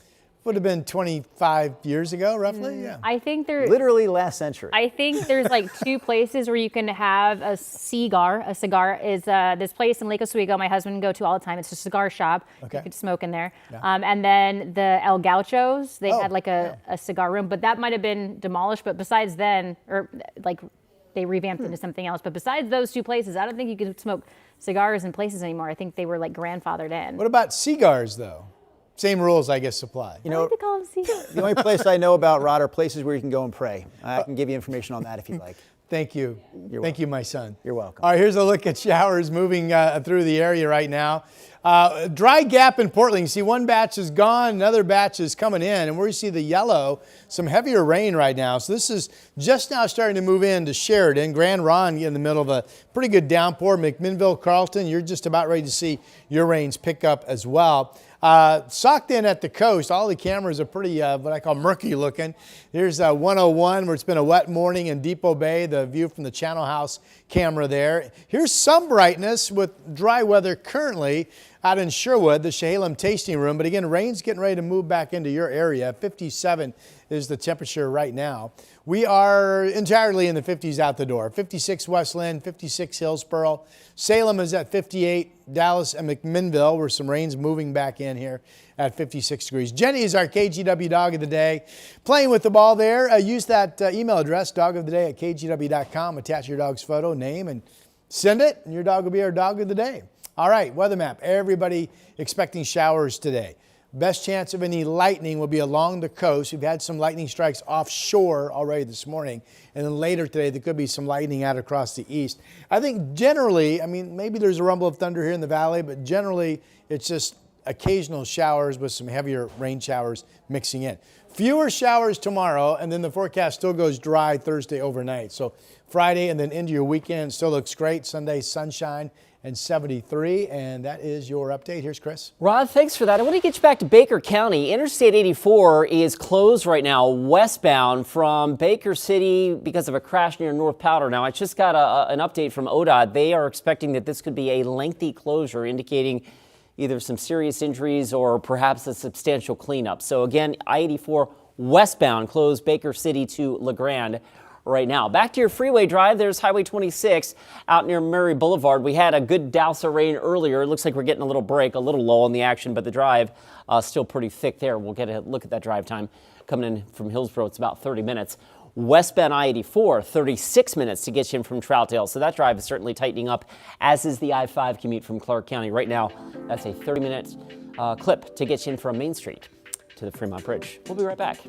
would have been 25 years ago, roughly. Yeah. I think there Literally last century. I think there's like two places where you can have a cigar. A cigar is this place in Lake Oswego my husband go to all the time. It's a cigar shop. Okay. You could smoke in there. Yeah. And then the El Gauchos, they Oh, had like a cigar room, but that might have been demolished. But besides then, or like they revamped into something else. But besides those two places, I don't think you could smoke cigars in places anymore. I think they were like grandfathered in. What about cigars, though? Same rules, I guess, apply. You I know, like to call them cigars. the only place I know about, Rod, are places where you can go and pray. I can give you information on that if you'd like. Thank you. You're Thank you, my son. You're welcome. All right, here's a look at showers moving through the area right now. Dry gap in Portland. You see one batch is gone, another batch is coming in, and where you see the yellow, some heavier rain right now. So this is just now starting to move into Sheridan. Grand Ronde in the middle of a pretty good downpour. McMinnville, Carlton, you're just about ready to see your rains pick up as well. Socked in at the coast, all the cameras are pretty what I call murky looking. Here's 101 where it's been a wet morning in Depot Bay, the view from the Channel House camera there. Here's some brightness with dry weather currently out in Sherwood, the Chehalem tasting room. But again, rain's getting ready to move back into your area. 57 is the temperature right now. We are entirely in the 50s out the door. 56 West Lynn, 56 Hillsboro. Salem is at 58. Dallas and McMinnville, where some rain's moving back in here at 56 degrees. Jenny is our KGW dog of the day. Playing with the ball there. Use that email address, dogoftheday@kgw.com. Attach your dog's photo, name, and send it, and your dog will be our dog of the day. All right, weather map. Everybody expecting showers today. Best chance of any lightning will be along the coast. We've had some lightning strikes offshore already this morning. And then later today, there could be some lightning out across the east. I think generally, I mean, maybe there's a rumble of thunder here in the valley, but generally it's just occasional showers with some heavier rain showers mixing in. Fewer showers tomorrow, and then the forecast still goes dry Thursday overnight. So Friday and then into your weekend still looks great. Sunday, sunshine and 73, and that is your update. Here's Chris. Rod, thanks for that. I want to get you back to Baker County. Interstate 84 is closed right now westbound from Baker City because of a crash near North Powder. Now, I just got an update from ODOT. They are expecting that this could be a lengthy closure, indicating either some serious injuries or perhaps a substantial cleanup. So again, I-84 westbound closed Baker City to LeGrand right now. Back to your freeway drive, there's Highway 26 out near Murray Boulevard. We had a good douse of rain earlier. It looks like we're getting a little break, a little lull in the action, but the drive still pretty thick there. We'll get a look at that drive time coming in from Hillsborough. It's about 30 minutes. Westbound I-84, 36 minutes to get you in from Troutdale. So that drive is certainly tightening up, as is the I-5 commute from Clark County. Right now, that's a 30-minute clip to get you in from Main Street to the Fremont Bridge. We'll be right back.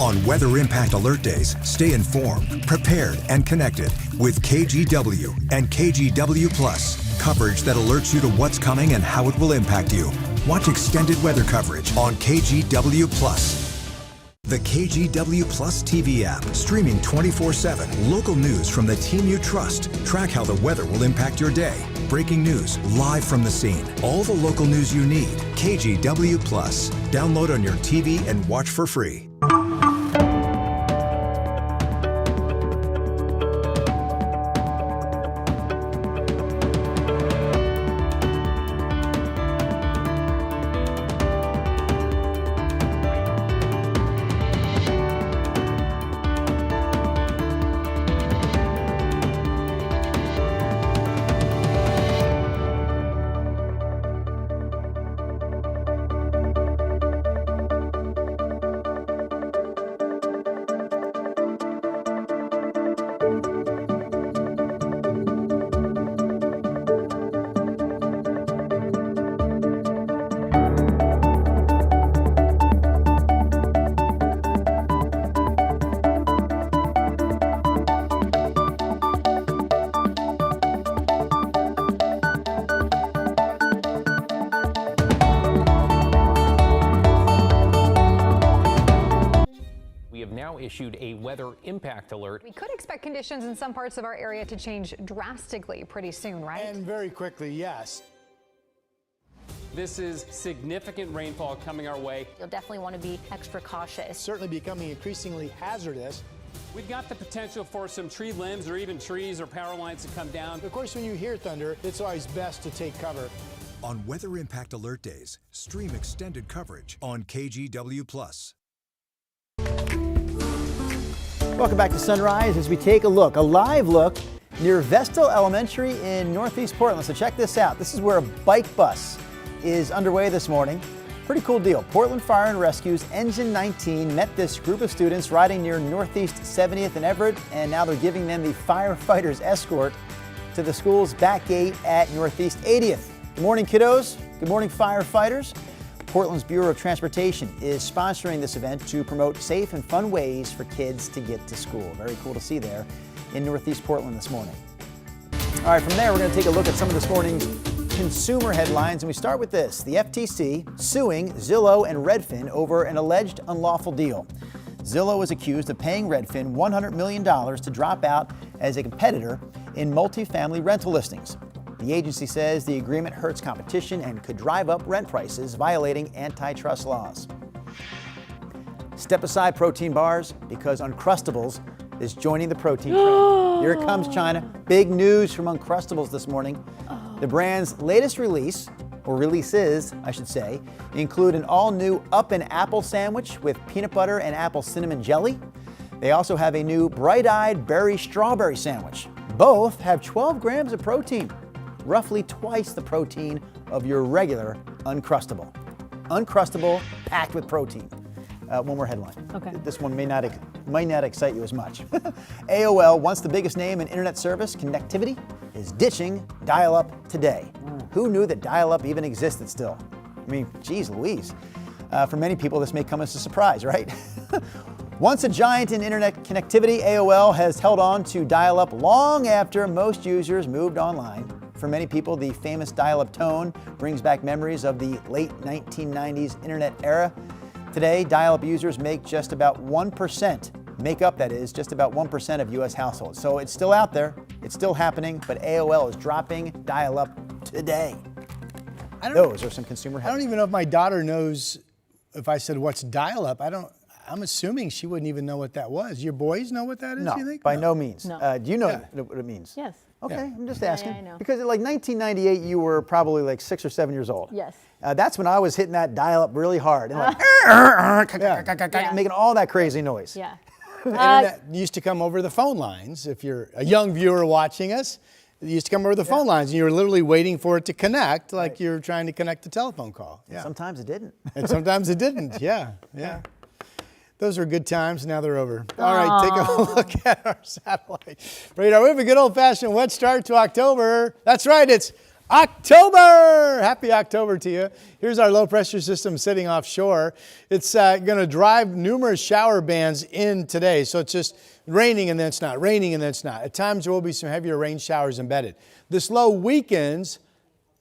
On Weather Impact Alert Days, stay informed, prepared, and connected with KGW and KGW Plus. Coverage that alerts you to what's coming and how it will impact you. Watch extended weather coverage on KGW Plus. The KGW Plus TV app, streaming 24/7. Local news from the team you trust. Track how the weather will impact your day. Breaking news live from the scene. All the local news you need. KGW Plus. Download on your TV and watch for free. We have now issued a weather impact alert. We could expect conditions in some parts of our area to change drastically pretty soon, right? And very quickly, yes. This is significant rainfall coming our way. You'll definitely want to be extra cautious. Certainly becoming increasingly hazardous. We've got the potential for some tree limbs or even trees or power lines to come down. Of course, when you hear thunder, it's always best to take cover. On Weather Impact Alert Days, stream extended coverage on KGW+. Welcome back to Sunrise as we take a live look near Vestal Elementary in Northeast Portland. So check this out. This is where a bike bus is underway this morning. Pretty cool deal. Portland Fire and Rescue's Engine 19 met this group of students riding near Northeast 70th and Everett, and now they're giving them the firefighters escort to the school's back gate at Northeast 80th. Good morning, kiddos. Good morning, firefighters. Portland's Bureau of Transportation is sponsoring this event to promote safe and fun ways for kids to get to school. Very cool to see there in Northeast Portland this morning. All right, from there, we're going to take a look at some of this morning's consumer headlines, and we start with this. The FTC suing Zillow and Redfin over an alleged unlawful deal. Zillow is accused of paying Redfin $100 million to drop out as a competitor in multifamily rental listings. The agency says the agreement hurts competition and could drive up rent prices, violating antitrust laws. Step aside protein bars because Uncrustables is joining the protein trend. Here it comes, China. Big news from Uncrustables this morning. The brand's latest release, or releases, I should say, include an all-new Up and Apple sandwich with peanut butter and apple cinnamon jelly. They also have a new bright-eyed berry strawberry sandwich. Both have 12 grams of protein, roughly twice the protein of your regular Uncrustable. Uncrustable, packed with protein. One more headline. Okay. This one might not excite you as much. AOL, once the biggest name in internet service connectivity, is ditching dial-up today. Who knew that dial-up even existed still? I mean, geez Louise. For many people, this may come as a surprise, right? Once a giant in internet connectivity, AOL has held on to dial-up long after most users moved online. For many people, the famous dial-up tone brings back memories of the late 1990s internet era. Today, dial-up users make up, just about 1% of U.S. households. So it's still out there, it's still happening, but AOL is dropping dial-up today. Those are some consumer headlines. I don't even know if my daughter knows, if I said, what's dial-up? I'm assuming she wouldn't even know what that was. Your boys know what that is, No, you think? by no means. No. Do you know what it means? Yes. Okay, Yeah. I'm just asking. I know. Because in like 1998, you were probably like 6 or 7 years old. Yes. That's when I was hitting that dial-up really hard and like making all that crazy noise. Yeah. Internet used to come over the phone lines. If you're a young viewer watching us, it used to come over the phone lines, and you were literally waiting for it to connect, like you're trying to connect a telephone call. Yeah. Sometimes it didn't. And sometimes it didn't. Yeah. Those are good times. Now they're over. All right, take a look at our satellite radar. We have a good old-fashioned wet start to October. That's right, it's October! Happy October to you. Here's our low-pressure system sitting offshore. It's going to drive numerous shower bands in today. So it's just raining and then it's not, raining and then it's not. At times there will be some heavier rain showers embedded. This low weakens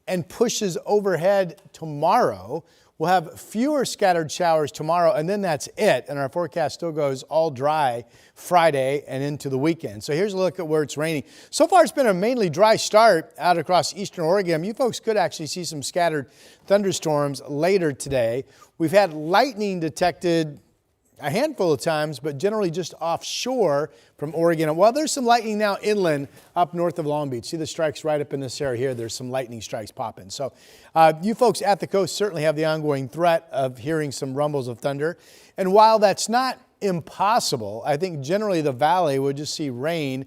and pushes overhead tomorrow. We'll have fewer scattered showers tomorrow, and then that's it. And our forecast still goes all dry Friday and into the weekend. So here's a look at where it's raining. So far, it's been a mainly dry start out across eastern Oregon. You folks could actually see some scattered thunderstorms later today. We've had lightning detected a handful of times, but generally just offshore from Oregon. And while there's some lightning now inland up north of Long Beach, see the strikes right up in this area here, there's some lightning strikes popping. So you folks at the coast certainly have the ongoing threat of hearing some rumbles of thunder. And while that's not impossible, I think generally the valley would just see rain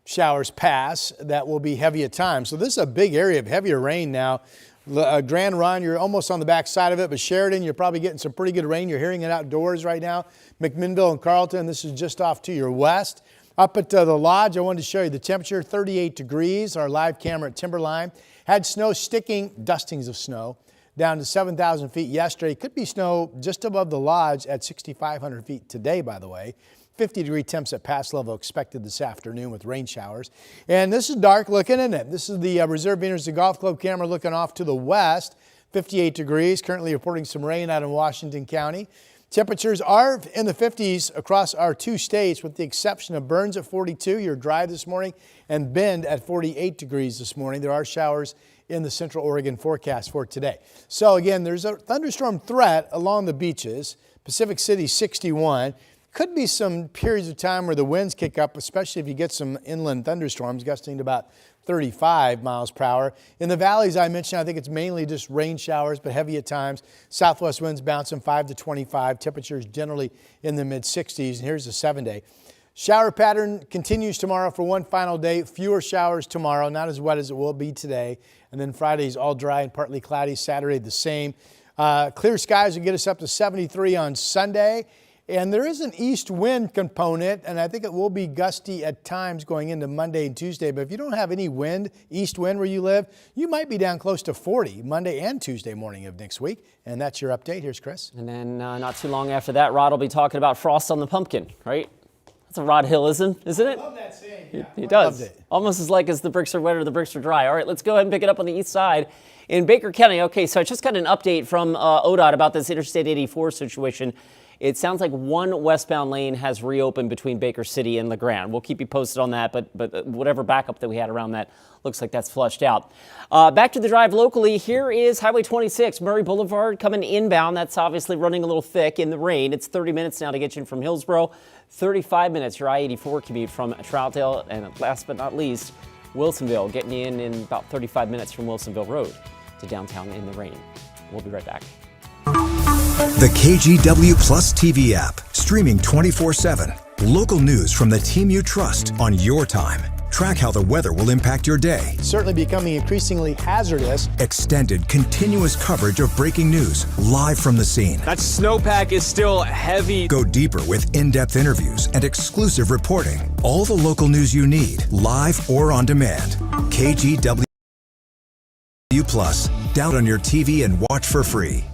showers pass that will be heavy at times. So this is a big area of heavier rain now. Grand Run, you're almost on the back side of it, but Sheridan, you're probably getting some pretty good rain. You're hearing it outdoors right now. McMinnville and Carlton, this is just off to your west. Up at the lodge, I wanted to show you the temperature, 38 degrees. Our live camera at Timberline. Had snow sticking, dustings of snow, down to 7,000 feet yesterday. Could be snow just above the lodge at 6,500 feet today, by the way. 50-degree temps at pass level expected this afternoon with rain showers. And this is dark looking, isn't it? This is the Reserve Vineyards Golf Club camera looking off to the west. 58 degrees, currently reporting some rain out in Washington County. Temperatures are in the 50s across our 2 states, with the exception of Burns at 42, your drive this morning, and Bend at 48 degrees this morning. There are showers in the Central Oregon forecast for today. So again, there's a thunderstorm threat along the beaches. Pacific City 61. Could be some periods of time where the winds kick up, especially if you get some inland thunderstorms gusting to about 35 miles per hour. In the valleys I mentioned, I think it's mainly just rain showers, but heavy at times. Southwest winds bouncing 5 to 25. Temperatures generally in the mid 60s. And here's the 7-day. Shower pattern continues tomorrow for one final day. Fewer showers tomorrow, not as wet as it will be today. And then Friday's all dry and partly cloudy. Saturday the same. Clear skies will get us up to 73 on Sunday. And there is an east wind component, and I think it will be gusty at times going into Monday and Tuesday. But if you don't have any wind, east wind where you live, you might be down close to 40 Monday and Tuesday morning of next week. And that's your update. Here's Chris. And then not too long after that, Rod will be talking about frost on the pumpkin, right? That's a Rod Hillism, isn't it? I love that saying. Yeah. He does. Loved it. Almost as like as the bricks are wet or the bricks are dry. All right, let's go ahead and pick it up on the east side in Baker County. Okay, so I just got an update from ODOT about this Interstate 84 situation. It sounds like one westbound lane has reopened between Baker City and LeGrand. We'll keep you posted on that, but whatever backup that we had around that looks like that's flushed out. Back to the drive locally, here is Highway 26, Murray Boulevard coming inbound. That's obviously running a little thick in the rain. It's 30 minutes now to get you in from Hillsboro, 35 minutes your I-84 commute from Troutdale, and last but not least, Wilsonville, getting you in about 35 minutes from Wilsonville Road to downtown in the rain. We'll be right back. The KGW Plus TV app, streaming 24/7. Local news from the team you trust on your time. Track how the weather will impact your day. Certainly becoming increasingly hazardous. Extended, continuous coverage of breaking news live from the scene. That snowpack is still heavy. Go deeper with in-depth interviews and exclusive reporting. All the local news you need, live or on demand. KGW Plus. Download on your TV and watch for free.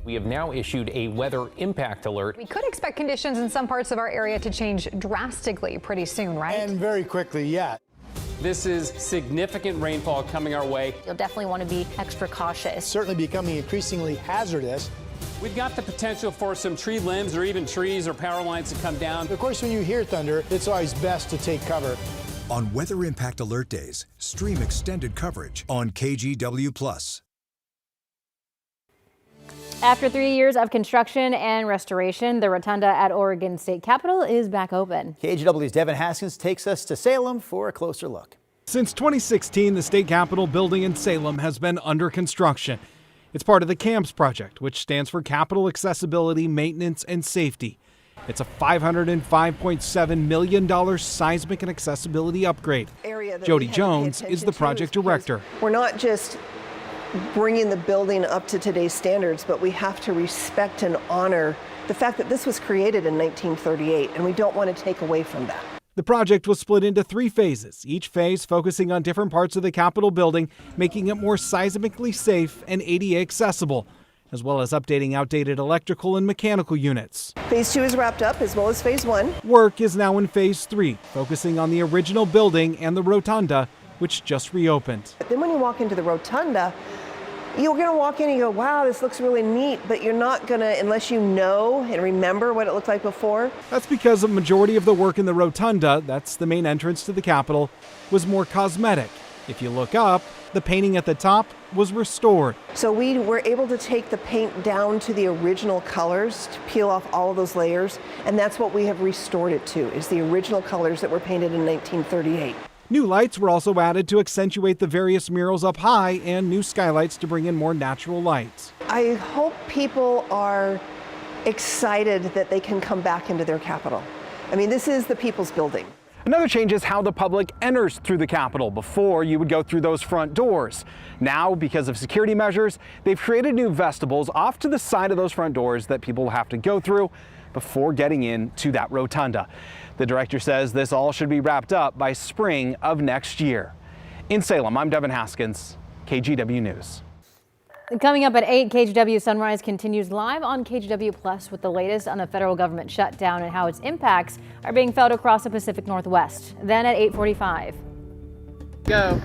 We have now issued a weather impact alert. We could expect conditions in some parts of our area to change drastically pretty soon, right? And very quickly, yeah. This is significant rainfall coming our way. You'll definitely want to be extra cautious. Certainly becoming increasingly hazardous. We've got the potential for some tree limbs or even trees or power lines to come down. Of course, when you hear thunder, it's always best to take cover. On Weather Impact Alert Days, stream extended coverage on KGW Plus. After 3 years of construction and restoration, the rotunda at Oregon State Capitol is back open. KGW's Devin Haskins takes us to Salem for a closer look. Since 2016, the State Capitol building in Salem has been under construction. It's part of the CAMPS project, which stands for Capital Accessibility, Maintenance, and Safety. It's a $505.7 million seismic and accessibility upgrade. Jody Jones is the project director. We're not just bringing the building up to today's standards, but we have to respect and honor the fact that this was created in 1938, and we don't want to take away from that. The project was split into 3 phases, each phase focusing on different parts of the Capitol building, making it more seismically safe and ADA accessible, as well as updating outdated electrical and mechanical units. Phase 2 is wrapped up, as well as Phase 1. Work is now in Phase 3, focusing on the original building and the rotunda, which just reopened. But then when you walk into the rotunda, you're going to walk in and you go, wow, this looks really neat, but you're not going to, unless you know and remember what it looked like before. That's because a majority of the work in the rotunda, that's the main entrance to the Capitol, was more cosmetic. If you look up, the painting at the top was restored. So we were able to take the paint down to the original colors, to peel off all of those layers, and that's what we have restored it to, is the original colors that were painted in 1938. New lights were also added to accentuate the various murals up high and new skylights to bring in more natural lights. I hope people are excited that they can come back into their capital. I mean, this is the people's building. Another change is how the public enters through the Capitol. Before, you would go through those front doors. Now, because of security measures, they've created new vestibules off to the side of those front doors that people will have to go through before getting into that rotunda. The director says this all should be wrapped up by spring of next year. In Salem, I'm Devin Haskins, KGW News. Coming up at 8, KGW Sunrise continues live on KGW Plus with the latest on the federal government shutdown and how its impacts are being felt across the Pacific Northwest. Then at 8:45. Go.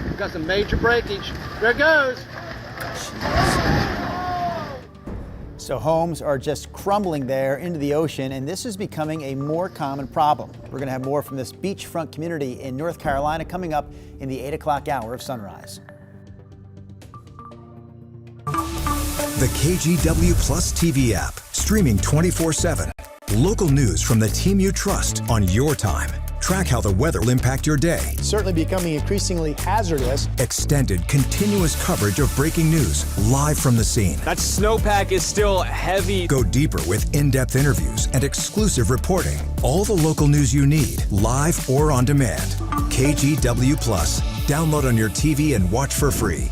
We've got some major breakage. There it goes. So homes are just crumbling there into the ocean, and this is becoming a more common problem. We're going to have more from this beachfront community in North Carolina coming up in the 8 o'clock hour of Sunrise. The KGW Plus TV app, streaming 24/7. Local news from the team you trust on your time. Track how the weather will impact your day. It's certainly becoming increasingly hazardous. Extended, continuous coverage of breaking news live from the scene. That snowpack is still heavy. Go deeper with in-depth interviews and exclusive reporting. All the local news you need, live or on demand. KGW Plus. Download on your TV and watch for free.